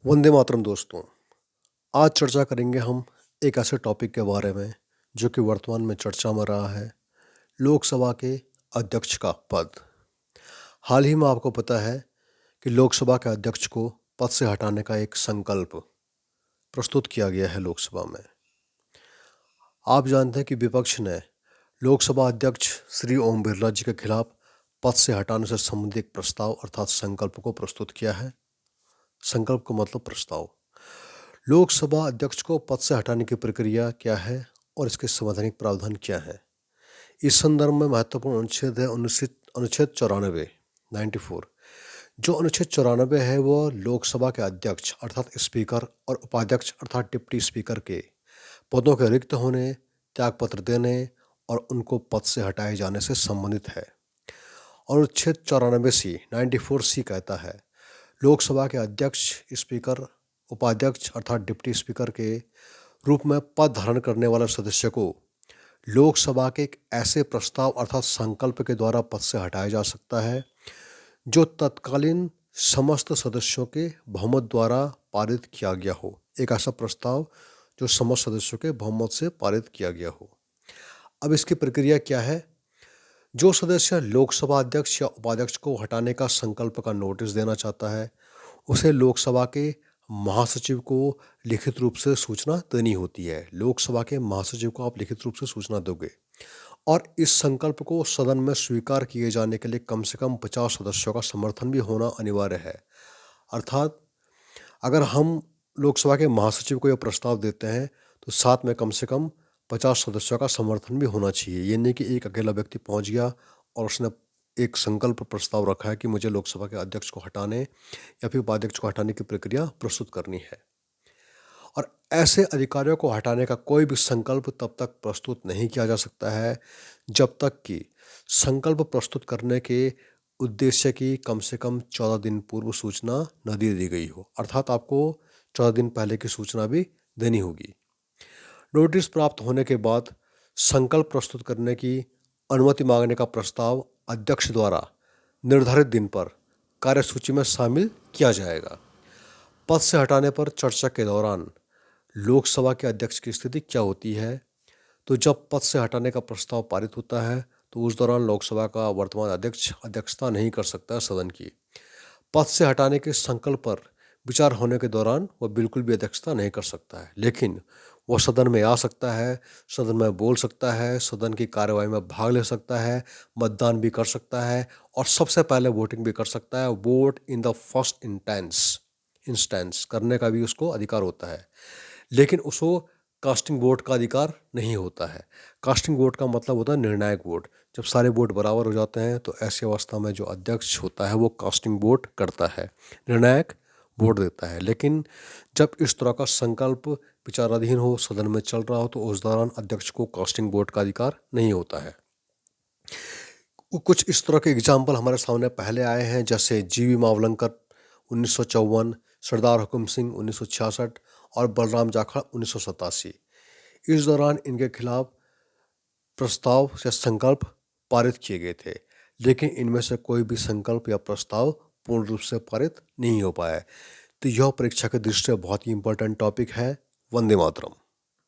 वंदे मातरम दोस्तों। आज चर्चा करेंगे हम एक ऐसे टॉपिक के बारे में जो कि वर्तमान में चर्चा में रहा है, लोकसभा के अध्यक्ष का पद। हाल ही में आपको पता है कि लोकसभा के अध्यक्ष को पद से हटाने का एक संकल्प प्रस्तुत किया गया है लोकसभा में। आप जानते हैं कि विपक्ष ने लोकसभा अध्यक्ष श्री ओम बिरला जी के खिलाफ पद से हटाने से संबंधित एक प्रस्ताव अर्थात संकल्प को प्रस्तुत किया है। संकल्प का मतलब प्रस्ताव। लोकसभा अध्यक्ष को पद से हटाने की प्रक्रिया क्या है और इसके संवैधानिक प्रावधान क्या है, इस संदर्भ में महत्वपूर्ण अनुच्छेद है अनुच्छेद 94 94। जो अनुच्छेद 94 है वह लोकसभा के अध्यक्ष अर्थात स्पीकर और उपाध्यक्ष अर्थात डिप्टी स्पीकर के पदों के रिक्त होने, त्यागपत्र देने और उनको पद से हटाए जाने से संबंधित है। अनुच्छेद 94C कहता है, लोकसभा के अध्यक्ष, स्पीकर, उपाध्यक्ष अर्थात डिप्टी स्पीकर के रूप में पद धारण करने वाले सदस्य को लोकसभा के एक ऐसे प्रस्ताव अर्थात संकल्प के द्वारा पद से हटाया जा सकता है जो तत्कालीन समस्त सदस्यों के बहुमत द्वारा पारित किया गया हो। एक ऐसा प्रस्ताव जो समस्त सदस्यों के बहुमत से पारित किया गया हो। अब इसकी प्रक्रिया क्या है? जो सदस्य लोकसभा अध्यक्ष या उपाध्यक्ष को हटाने का संकल्प का नोटिस देना चाहता है उसे लोकसभा के महासचिव को लिखित रूप से सूचना देनी होती है। लोकसभा के महासचिव को आप लिखित रूप से सूचना दोगे और इस संकल्प को सदन में स्वीकार किए जाने के लिए कम से कम 50 सदस्यों का समर्थन भी होना अनिवार्य है। अर्थात अगर हम लोकसभा के महासचिव को यह प्रस्ताव देते हैं तो साथ में कम से कम 50 सदस्यों का समर्थन भी होना चाहिए। ये नहीं कि एक अकेला व्यक्ति पहुंच गया और उसने एक संकल्प प्रस्ताव रखा है कि मुझे लोकसभा के अध्यक्ष को हटाने या फिर उपाध्यक्ष को हटाने की प्रक्रिया प्रस्तुत करनी है। और ऐसे अधिकारियों को हटाने का कोई भी संकल्प तब तक प्रस्तुत नहीं किया जा सकता है जब तक कि संकल्प प्रस्तुत करने के उद्देश्य की कम से कम 14 दिन पूर्व सूचना न दी गई हो। अर्थात आपको 14 दिन पहले की सूचना भी देनी होगी। नोटिस प्राप्त होने के बाद संकल्प प्रस्तुत करने की अनुमति मांगने का प्रस्ताव अध्यक्ष द्वारा निर्धारित दिन पर कार्यसूची में शामिल किया जाएगा। पद से हटाने पर चर्चा के दौरान लोकसभा के अध्यक्ष की स्थिति क्या होती है? तो जब पद से हटाने का प्रस्ताव पारित होता है तो उस दौरान लोकसभा का वर्तमान अध्यक्ष अध्यक्षता नहीं कर सकता सदन की। पद से हटाने के संकल्प पर विचार होने के दौरान वह बिल्कुल भी अध्यक्षता नहीं कर सकता है, लेकिन वह सदन में आ सकता है, सदन में बोल सकता है, सदन की कार्यवाही में भाग ले सकता है, मतदान भी कर सकता है और सबसे पहले वोटिंग भी कर सकता है। Vote in the first instance करने का भी उसको अधिकार होता है, लेकिन उसको कास्टिंग वोट का अधिकार नहीं होता है। कास्टिंग वोट का मतलब होता है निर्णायक वोट। जब सारे वोट बराबर हो जाते हैं तो ऐसी अवस्था में जो अध्यक्ष होता है वो कास्टिंग वोट करता है, निर्णायक वोट देता है। लेकिन जब इस तरह का संकल्प विचाराधीन हो, सदन में चल रहा हो, तो उस दौरान अध्यक्ष को कास्टिंग वोट का अधिकार नहीं होता है। कुछ इस तरह के एग्जाम्पल हमारे सामने पहले आए हैं, जैसे जीवी मावलंकर 1954, सरदार हुकुम सिंह 1966 और बलराम जाखड़ 1987। इस दौरान इनके खिलाफ प्रस्ताव या संकल्प पारित किए गए थे, लेकिन इनमें से कोई भी संकल्प या प्रस्ताव पूर्ण रूप से पारित नहीं हो पाया। तो यह परीक्षा के दृष्टि से बहुत ही इंपॉर्टेंट टॉपिक है। वंदे मातरम।